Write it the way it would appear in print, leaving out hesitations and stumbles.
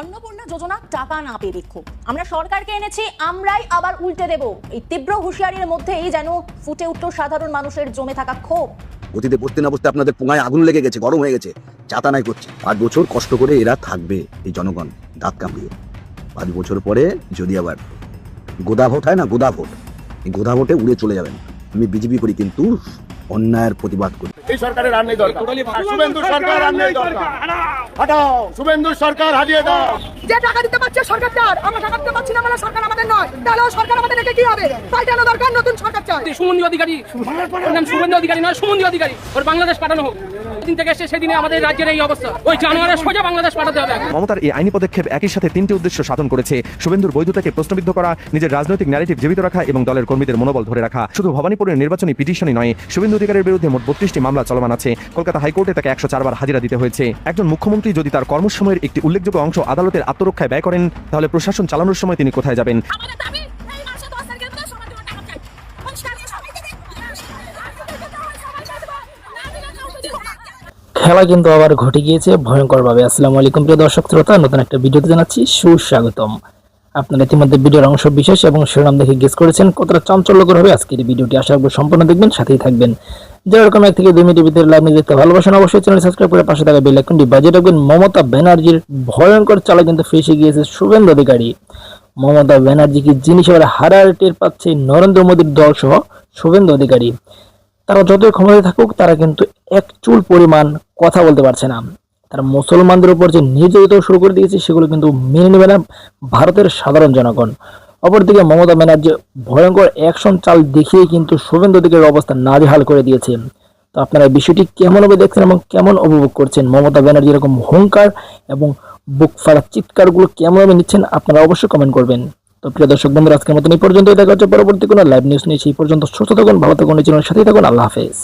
অন্নপূর্ণা যোজনা টাকা না পেয়ে বিক্ষোভ। আমরা সরকারকে এনেছি, আমরাই আবার উল্টে দেব। এই তীব্র হুঁশিয়ারির মধ্যেই যেন ফুটে উঠল সাধারণ মানুষের জমে থাকা ক্ষোভ। অতীতে বসতে না বসতে আপনাদের পোঙায় আগুন লেগে গেছে, গরম হয়ে গেছে, চাতানাই করছে। 5 বছর কষ্ট করে এরা থাকবে, এই জনগণ দাঁত কামড়িয়ে। 5 বছর পরে যদি আবার গোদা ভোট হয় না, গোদা ভোট, এই গোদা ভোটে উড়ে চলে যাবেন। আমি বিজেপি করি কিন্তু অন্যায়ের প্রতিবাদ করি। এই সরকারের আর নেই দরকার, শুভেন্দু সরকার আর নেই দরকার। হটাও, শুভেন্দু সরকার হারিয়ে দাও। যে টাকা দিতে পারছে সরকারটার, আমরা টাকা দিতে পারছি না মানে সরকার আমাদের নয়, তাহলে সরকার আমাদের রেখে কি হবে? পাল্টানো দরকার, নতুন সরকার চাই। সুমন্দি অধিকারী, ওর নাম শুভেন্দু অধিকারী নয়, সুমন্দি অধিকারী, ওর বাংলাদেশ পাঠানো হোক। দিন থেকে এসে সেদিনে আমাদের রাজ্যের এই অবস্থা, ওই জানুয়ারের সোজা বাংলাদেশ পাঠাতে হবে। মমতার এই আইনি পদক্ষেপ একই সাথে 3টি উদ্দেশ্য সাধন করেছে: শুভেন্দুর বৈধতাকে প্রশ্নবিদ্ধ করা, নিজের রাজনৈতিক ন্যারেটিভ জীবিত রাখা এবং দলের কর্মীদের মনোবল ধরে রাখা। শুধু ভবানীপুরের নির্বাচনী পিটিশনই নয়, শুভেন্দু অধিকারীর বিরুদ্ধে মোট 32টি মামলা চলমান আছে। কলকাতা হাইকোর্টে তাকে 104 বার হাজিরা দিতে হয়েছে। একজন মুখ্যমন্ত্রী যদি তার কর্মসময়ের একটি উল্লেখযোগ্য অংশ আদালতের আত্মরক্ষায় ব্যয় করেন, তাহলে প্রশাসন চালানোর সময় তিনি কোথায় যাবেন? খেলা কিন্তু আবার ঘটে গিয়েছে ভয়ঙ্করভাবে। আসসালামু আলাইকুম প্রিয় দর্শক শ্রোতা, নতুন একটা ভিডিওতে জানাচ্ছি সুস্বাগতম। আপনারা ইতিমধ্যে ভিডিওর অংশ বিশেষ এবং শিরোনাম দেখে গেস করেছেন কতটা চাঞ্চল্যকর হবে আজকের এই ভিডিওটি। আশা করি সম্পূর্ণ দেখবেন, সাথেই থাকবেন। যারা এরকম 1 থেকে 2 মিনিটের ভিতরে লাইভ নিয়ে দেখতে ভালোবাসেন, অবশ্যই চ্যানেল সাবস্ক্রাইব করে পাশে থাকা বেল আইকনটি বাজিয়ে রাখবেন। মমতা ব্যানার্জির ভয়ঙ্কর চালে কিন্তু ফেসে গিয়েছে শুভেন্দু অধিকারী। মমতা ব্যানার্জিকে জিনিস এবার হারার টের পাচ্ছে নরেন্দ্র মোদীর দল সহ শুভেন্দু অধিকারী। তারা যতই ক্ষমতায় থাকুক, তারা কিন্তু এক চুল পরিমাণ কথা বলতে পারছে না। তারা মুসলমানদের উপর যে নির্যাতিত শুরু করে দিয়েছে, সেগুলো কিন্তু মেনে নেবে না ভারতের সাধারণ জনগণ। অপরদিকে মমতা ব্যানার্জি ভয়ঙ্কর অ্যাকশন চাল দেখিয়ে কিন্তু শুভেন্দু অধিকারীর অবস্থা নাজেহাল করে দিয়েছে। তো আপনারা এই বিষয়টি কেমনভাবে দেখছেন এবং কেমন উপভোগ করছেন? মমতা ব্যানার্জি এরকম হুঙ্কার এবং বুক ফাড়া চিৎকারগুলো কেমনভাবে নিচ্ছেন, আপনারা অবশ্যই কমেন্ট করবেন। তো প্রিয় দর্শক বন্ধুরা, আজকের মতন এই পর্যন্তই। দেখা হচ্ছে পরবর্তী কোনো লাইভ নিউজ নিয়ে। সেই পর্যন্ত সুস্থ থাকুন, ভালো থাকুন, এই চ্যানেলের সাথেই থাকুন। আল্লাহ হাফেজ।